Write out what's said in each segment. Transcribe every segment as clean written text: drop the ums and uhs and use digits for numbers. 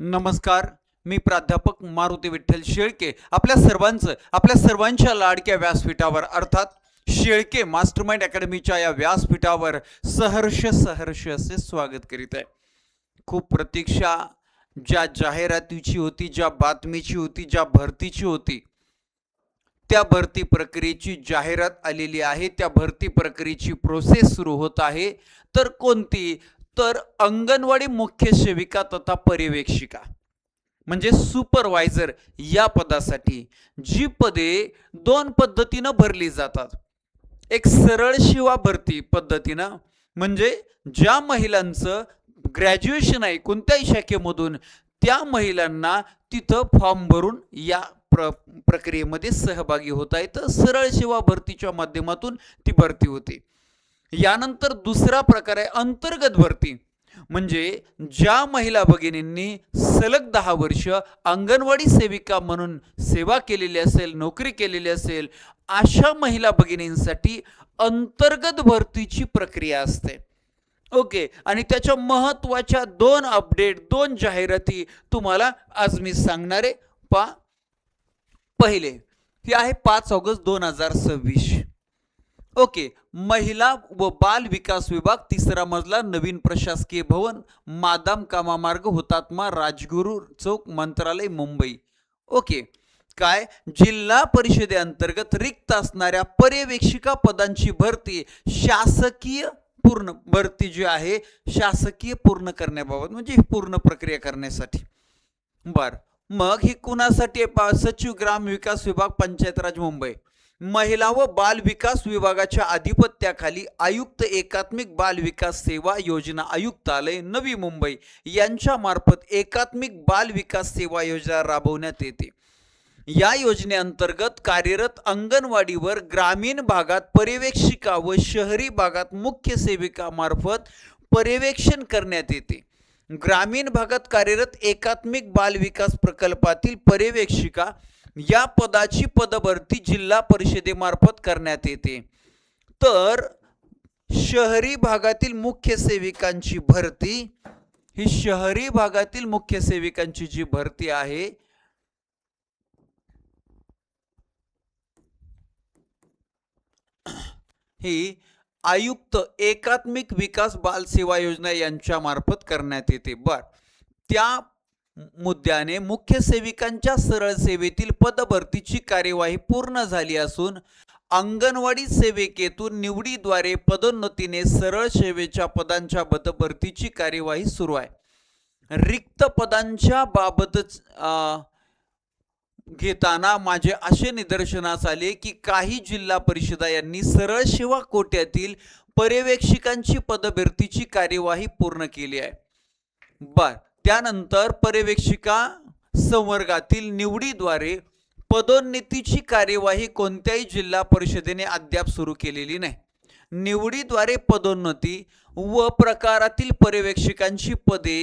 नमस्कार. मी प्राध्यापक मारुती विठ्ठल शेळके आपल्या सर्वांच्या लाडक्या व्यासपीठावर अर्थात शेळके मास्टरमाइंड अकॅडमीच्या या व्यासपीठावर सहर्ष असे स्वागत करीत आहे. खूप प्रतीक्षा ज्या जाहिरातीची होती, ज्या बातमीची होती, ज्या भरतीची होती, त्या भरती प्रक्रियेची जाहिरात आलेली आहे. त्या भरती प्रक्रियेची प्रोसेस सुरू होत आहे. तर कोणती? तर अंगणवाडी मुख्य सेविका तथा पर्यवेक्षिका म्हणजे सुपरवायझर या पदासाठी जी पदे दोन पद्धतीनं भरली जातात. एक सरळ सेवा भरती पद्धतीनं म्हणजे ज्या महिलांचं ग्रॅज्युएशन आहे कोणत्याही शाखेमधून त्या महिलांना तिथं फॉर्म भरून या प्रक्रियेमध्ये सहभागी होता येतं. सरळ सेवा भरतीच्या माध्यमातून ती भरती होते. यानंतर दुसरा प्रकार आहे अंतर्गत भरती म्हणजे ज्या महिला भगिनींनी सलग 10 वर्ष अंगणवाडी सेविका म्हणून सेवा केलेली असेल, नोकरी केलेली असेल, अशा महिला भगिनींसाठी अंतर्गत भरतीची प्रक्रिया असते. ओके. आणि त्याच्या महत्त्वाच्या 2 अपडेट, 2 जाहिराती तुम्हाला आज मी सांगणार आहे. पहिले हे आहे 5 ऑगस्ट 2026. ओके. महिला व बाल विकास विभाग, 3रा मजला, नवीन प्रशासकीय भवन, मादाम कामा मार्ग, हुतात्मा राजगुरू चौक, मंत्रालय, मुंबई. ओके. काय? जिल्हा परिषदेअंतर्गत रिक्त असणाऱ्या पर्यवेक्षिका पदांची भरती शासकीय पूर्ण भरती जी आहे शासकीय पूर्ण करण्याबाबत म्हणजे पूर्ण प्रक्रिया करण्यासाठी. बर, मग ही कुणासाठी? सचिव ग्राम विकास विभाग, पंचायत राज, मुंबई. महिला व बाल विकास विभागाच्या अधिपत्याखाली आयुक्त एकात्मिक बाल विकास सेवा योजना आयुक्तालय, नवी मुंबई यांच्या मार्फत एकात्मिक बाल विकास सेवा योजना राबवण्यात येते. या योजनेअंतर्गत कार्यरत अंगणवाडीवर ग्रामीण भागात पर्यवेक्षिका व शहरी भागात मुख्य सेविका मार्फत पर्यवेक्षण करण्यात येते. ग्रामीण भागात कार्यरत एकात्मिक बाल विकास प्रकल्पातील पर्यवेक्षिका या पदाची पदभरती जिल्हा परिषदेमार्फत करण्यात येते. तर शहरी भागातील मुख्य सेविकांची भरती, ही शहरी भागातील मुख्य सेविकांची जी भरती आहे ही आयुक्त एकात्मिक विकास बाल सेवा योजना यांच्या मार्फत करण्यात येते. बर, त्या मुद्द्याने मुख्य सेविकांच्या सरळ सेवेतील पदभरतीची कार्यवाही पूर्ण झाली असून अंगणवाडी सेविकेतून निवडीद्वारे पदोन्नतीने सरळ सेवेच्या पदांच्या पदभरतीची कार्यवाही सुरू आहे. रिक्त पदांच्या बाबत घेताना माझे असे निदर्शनास आले की काही जिल्हा परिषदा यांनी सरळ सेवा कोट्यातील पर्यवेक्षिकांची पदभरतीची कार्यवाही पूर्ण केली आहे. बर, त्यानंतर पर्यवेक्षिका संवर्गातील निवडीद्वारे पदोन्नतीची कार्यवाही कोणत्याही जिल्हा परिषदेने अद्याप सुरू केलेली नाही. निवडीद्वारे पदोन्नती व प्रकारातील पर्यवेक्षिकांची पदे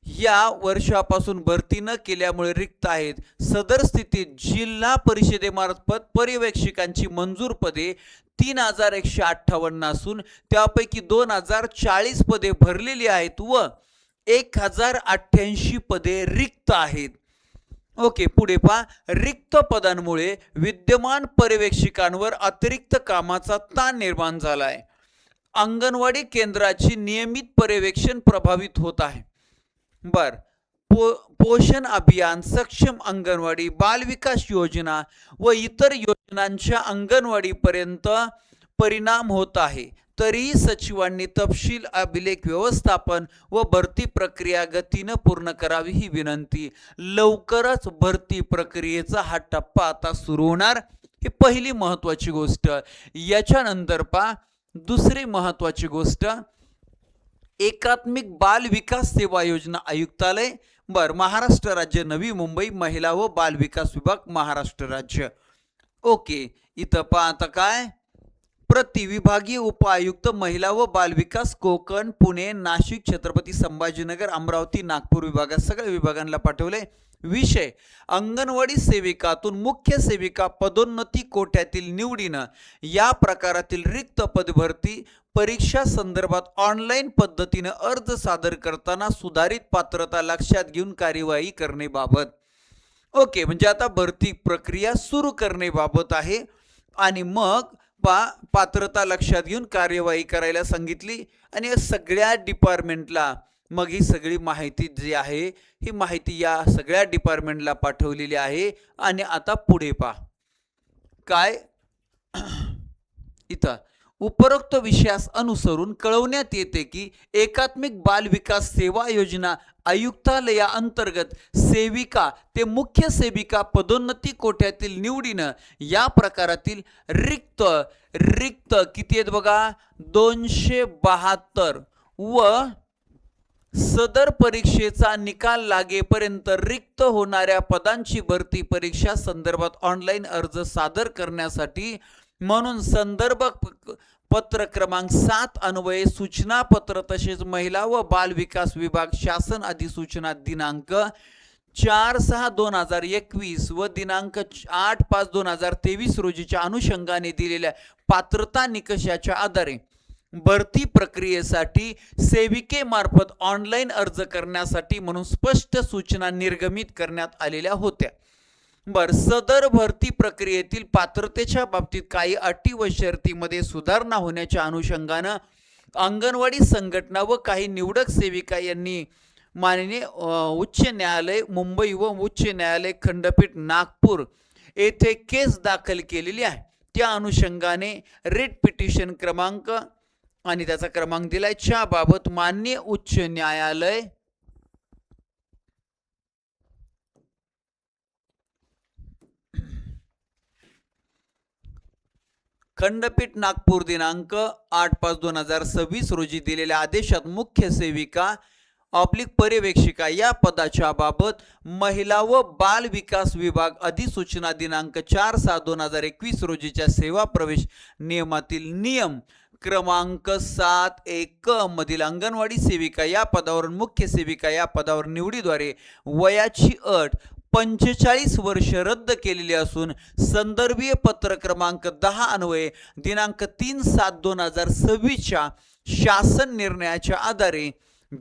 या वर्षापासून भरती न केल्यामुळे रिक्त आहेत. सदर स्थितीत जिल्हा परिषदेमार्फत पर्यवेक्षिकांची मंजूर पदे 3158 असून त्यापैकी 2040 पदे भरलेली आहेत व 1088 पदे रिक्त आहेत. ओके, पुढे पहा. रिक्त पदांमुळे विद्यमान पर्यवेक्षिकांवर अतिरिक्त कामाचा ताण निर्माण झाला आहे. अंगणवाडी केंद्राची नियमित पर्यवेक्षण प्रभावित होत आहे. बर, पोषण अभियान, सक्षम अंगणवाडी, बाल विकास योजना व इतर योजनांच्या अंगणवाडीपर्यंत परिणाम होत आहे. तरीही सचिवांनी तपशील, अभिलेख व्यवस्थापन व भरती प्रक्रिया गतीनं पूर्ण करावी ही विनंती. लवकरच भरती प्रक्रियेचा हा टप्पा आता सुरू होणार. ही पहिली महत्त्वाची गोष्ट. याच्यानंतर पहा दुसरी महत्त्वाची गोष्ट, एकात्मिक बाल विकास सेवा योजना आयुक्तालय, बर, महाराष्ट्र राज्य, नवी मुंबई, महिला व बाल विकास विभाग, महाराष्ट्र राज्य. ओके, इथं पहा आता काय, प्रतिविभागीय उपायुक्त महिला व बाल विकास कोकण, पुणे, नाशिक, छत्रपती संभाजीनगर, अमरावती, नागपूर विभागात सगळ्या विभागांना पाठवले. विषय अंगणवाडी सेविकातून मुख्य सेविका पदोन्नती कोट्यातील निवडीनं या प्रकारातील रिक्त पदभरती परीक्षा संदर्भात ऑनलाईन पद्धतीने अर्ज सादर करताना सुधारित पात्रता लक्षात घेऊन कार्यवाही करण्याबाबत. ओके, म्हणजे आता भरती प्रक्रिया सुरू करण्याबाबत आहे आणि मग पात्रता लक्षात घेऊन कार्यवाही करायला सांगितली आणि या सगळ्या डिपार्टमेंटला मग ही सगळी माहिती जी आहे ही माहिती या सगळ्या डिपार्टमेंटला पाठवलेली आहे. आणि आता पुढे पहा काय इथं उपरोक्त विषयास अनुसरून कळवण्यात येते की एकात्मिक बाल विकास सेवा योजना आयुक्तालयाअंतर्गत सेविका ते मुख्य सेविका पदोन्नती कोट्यातील निवडीनं या प्रकारातील रिक्त किती आहेत बघा 272 व सदर परीक्षेचा निकाल लागेपर्यंत रिक्त होणाऱ्या पदांची भरती परीक्षा संदर्भात ऑनलाईन अर्ज सादर करण्यासाठी म्हणून संदर्भ पत्र क्रमांक 7 अन्वये सूचना पत्र तसेच महिला व बाल विकास विभाग शासन अधिसूचना दिनांक 4/6/2021 व दिनांक 8/5/2023 रोजीच्या अनुषंगाने दिलेल्या पात्रता निकषाच्या आधारे भरती प्रक्रियेसाठी सेविकेमार्फत ऑनलाईन अर्ज करण्यासाठी म्हणून स्पष्ट सूचना निर्गमित करण्यात आलेल्या होत्या. सदर भरती प्रक्रियेतील पात्रतेच्या बाबतीत काही अटी व शर्तीमध्ये सुधारणा होण्याच्या अनुषंगानं अंगणवाडी संघटना व काही निवडक सेविका यांनी माननीय उच्च न्यायालय मुंबई व उच्च न्यायालय खंडपीठ नागपूर येथे केस दाखल केलेली आहे. त्या अनुषंगाने रिट पिटिशन क्रमांक आणि त्याचा क्रमांक दिलाय च्या बाबत माननीय उच्च न्यायालय खंडपीठ नागपूर दिनांक 8/5/2026 रोजी दिलेल्या आदेशात मुख्य सेविका पर्यवेक्षिका या पदाच्या बाबत महिला व बाल विकास विभाग अधिसूचना दिनांक 4/6/2021 रोजीच्या सेवा प्रवेश नियमातील नियम क्रमांक 7(1) मधील अंगणवाडी सेविका या पदावर मुख्य सेविका या पदावर निवडीद्वारे वयाची अट 45 वर्ष रद्द केलेली असून संदर्भीय पत्र क्रमांक 10 अन्वये दिनांक 3/7/2026च्या शासन निर्णयाच्या आधारे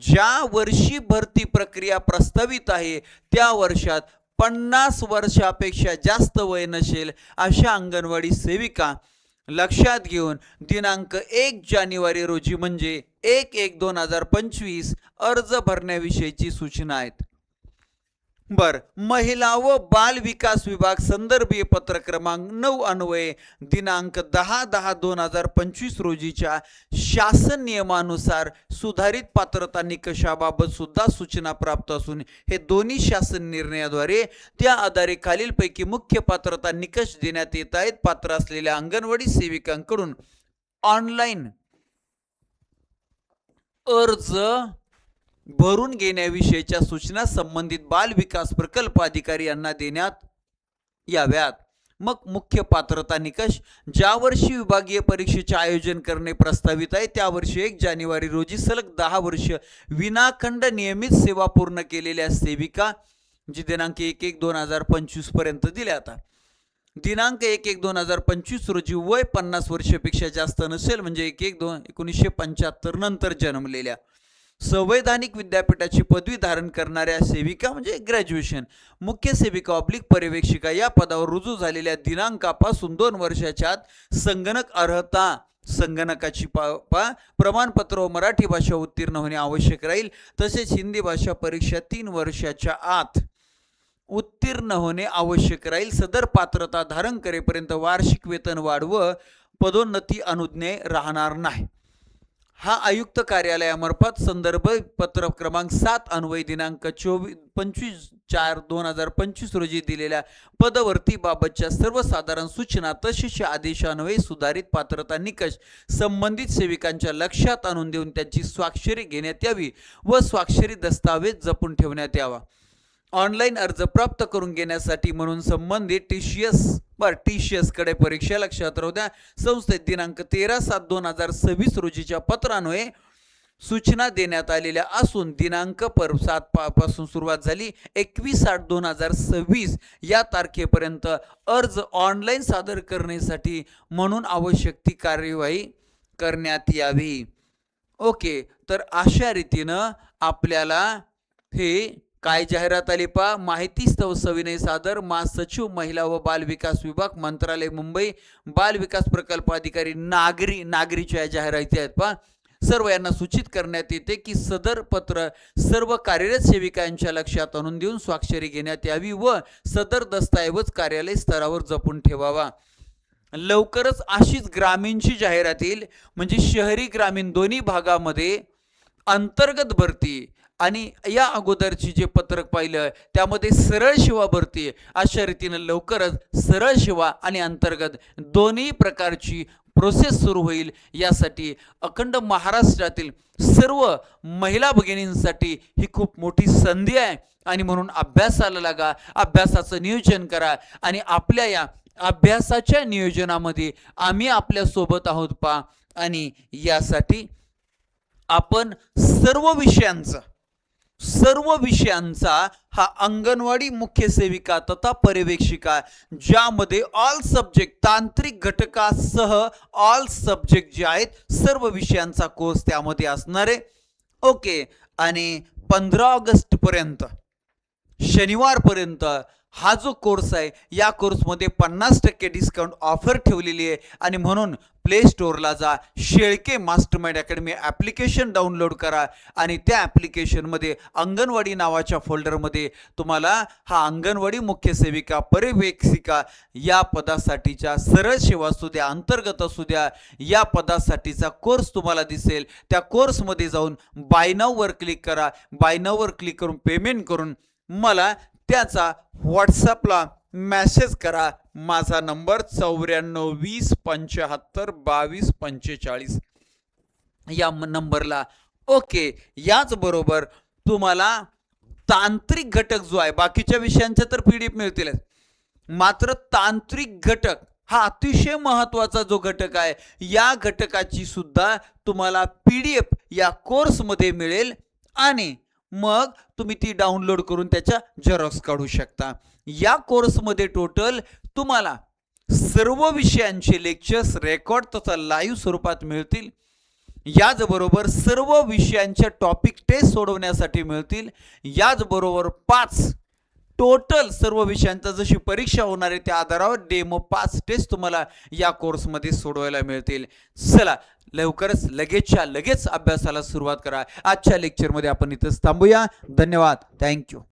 ज्या वर्षी भरती प्रक्रिया प्रस्तावित आहे त्या वर्षात 50 वर्षापेक्षा जास्त वय नसेल अशा अंगणवाडी सेविका लक्षात घेऊन दिनांक 1 जानेवारी रोजी म्हणजे 1/1/2025 अर्ज भरण्याविषयीची सूचना आहेत. महिला व बाल विकास विभाग संदर्भीय पत्र क्रमांक 9 अन्वये दिनांक 10/10/2025 रोजीच्या शासन नियमानुसार सुधारित पात्रता निकषाबाबत सुद्धा सूचना प्राप्त असून हे दोन्ही शासन निर्णयाद्वारे त्या आधारे खालीलपैकी मुख्य पात्रता निकष देण्यात येत आहेत. पात्र असलेल्या अंगणवाडी सेविकांकडून ऑनलाईन अर्ज भरून घेण्याविषयीच्या सूचना संबंधित बाल विकास प्रकल्प अधिकारी यांना देण्यात याव्यात. मग मुख्य पात्रता निकष ज्या वर्षी विभागीय परीक्षेचे आयोजन करणे प्रस्तावित आहे त्या वर्षी 1 जानेवारी रोजी सलग 10 वर्ष विनाखंड नियमित सेवा पूर्ण केलेल्या सेविका जी दिनांक 1/1/2025 पर्यंत दिल्या आता दिनांक 1/1/2025 रोजी वय 50 वर्षापेक्षा जास्त नसेल म्हणजे 1/1/1975 नंतर जन्मलेल्या संवैधानिक विद्यापीठाची पदवी धारण करणाऱ्या सेविका म्हणजे ग्रॅज्युएशन मुख्य सेविका पर्यवेक्षिका या पदावर रुजू झालेल्या दिनांकापासून 2 वर्षाच्या आत संगणक अर्हता संगणकाची प्रमाणपत्र व मराठी भाषा उत्तीर्ण होणे आवश्यक राहील. तसेच हिंदी भाषा परीक्षा 3 वर्षाच्या आत उत्तीर्ण होणे आवश्यक राहील. सदर पात्रता धारण करेपर्यंत वार्षिक वेतन वाढ व पदोन्नती अनुज्ञेय राहणार नाही. हा आयुक्त कार्यालयामार्फत संदर्भ पत्र क्रमांक 7 अन्वय दिनांक 25/4/2025 रोजी दिलेल्या पदभरतीबाबतच्या सर्वसाधारण सूचना तसेच आदेशान्वये सुधारित पात्रता निकष संबंधित सेविकांच्या लक्षात आणून देऊन त्यांची स्वाक्षरी घेण्यात यावी व स्वाक्षरी दस्तावेज जपून ठेवण्यात यावा. ऑनलाईन अर्ज प्राप्त करून घेण्यासाठी म्हणून संबंधित टीसीएस कडे परीक्षा लक्षात राहू द्या संस्थेत दिनांक 13/7/2026 रोजीच्या पत्रान्वये सूचना देण्यात आलेल्या असून दिनांक 7 पासून सुरुवात झाली 21/8/2026 या तारखेपर्यंत अर्ज ऑनलाईन सादर करण्यासाठी म्हणून आवश्यक ती कार्यवाही करण्यात यावी. ओके, तर अशा रीतीनं आपल्याला हे काय जाहिरात आली पहा. माहिती सविनय सादर महासचिव महिला व बाल विकास विभाग मंत्रालय मुंबई बाल विकास प्रकल्प अधिकारी नागरीच्या जाहिराती आहेत पहा. सर्व यांना सूचित करण्यात येते की सदर पत्र सर्व कार्यरत सेविकांच्या लक्षात आणून देऊन स्वाक्षरी घेण्यात यावी व सदर दस्तऐवज कार्यालय स्तरावर जपून ठेवावा. लवकरच अशीच ग्रामीणची जाहिरात येईल, म्हणजे शहरी ग्रामीण दोन्ही भागामध्ये अंतर्गत भरती आणि या अगोदरची जे पत्रक पाहिलं त्यामध्ये सरळ सेवा भरती, अशा रीतीनं लवकरच सरळ सेवा आणि अंतर्गत दोन्ही प्रकारची प्रोसेस सुरू होईल. यासाठी अखंड महाराष्ट्रातील सर्व महिला भगिनींसाठी ही खूप मोठी संधी आहे आणि म्हणून अभ्यासाला लागा, अभ्यासाचं नियोजन करा आणि आपल्या या अभ्यासाच्या नियोजनामध्ये आम्ही आपल्या सोबत आहोत पा. आणि यासाठी आपण सर्व विषयांचा हा अंगणवाडी मुख्य सेविका तथा पर्यवेक्षिका, ज्यामध्ये ऑल सब्जेक्ट तांत्रिक घटकासह ऑल सब्जेक्ट जे आहेत सर्व विषयांचा कोर्स त्यामध्ये असणार आहे. ओके, आणि 15 ऑगस्ट पर्यंत शनिवारपर्यंत हा जो कोर्स आहे या कोर्समध्ये 50% डिस्काउंट ऑफर ठेवलेली आहे आणि म्हणून प्ले स्टोअरला जा, Shelke mastermind academy application download करा आणि त्या ॲप्लिकेशनमध्ये अंगणवाडी नावाच्या फोल्डरमध्ये तुम्हाला हा अंगणवाडी मुख्य सेविका पर्यवेक्षिका या पदासाठीच्या सरळ सेवा असू द्या अंतर्गत असू द्या या पदासाठीचा कोर्स तुम्हाला दिसेल. त्या कोर्समध्ये जाऊन बाय नाऊवर क्लिक करा. बाय नाऊवर क्लिक करून पेमेंट करून मला त्याचा व्हॉट्सअपला मेसेज करा. माझा नंबर 9420752245 या नंबरला. ओके, याचबरोबर तुम्हाला तांत्रिक घटक जो आहे, बाकीच्या विषयांचे तर PDF मिळतीलच, मात्र तांत्रिक घटक हा अतिशय महत्त्वाचा जो घटक आहे या घटकाची सुद्धा तुम्हाला PDF या कोर्समध्ये मिळेल आणि मग तुम्ही ती डाउनलोड करून त्याच्या झेरॉक्स काढू शकता. या कोर्समध्ये टोटल तुम्हाला सर्व विषयांचे लेक्चर्स रेकॉर्ड तथा लाईव्ह स्वरूपात मिळतील. याचबरोबर सर्व विषयांच्या टॉपिक टेस्ट सोडवण्यासाठी मिळतील. याचबरोबर 5 टोटल सर्व विषयांचा जशी परीक्षा होणार आहे त्या आधारावर डेमो 5 टेस्ट तुम्हाला या कोर्समध्ये सोडवायला मिळतील. चला लवकरच लगेच अभ्यासाला सुरुवात करा. आजच्या लेक्चरमध्ये आपण इथंच थांबूया. धन्यवाद. थँक्यू.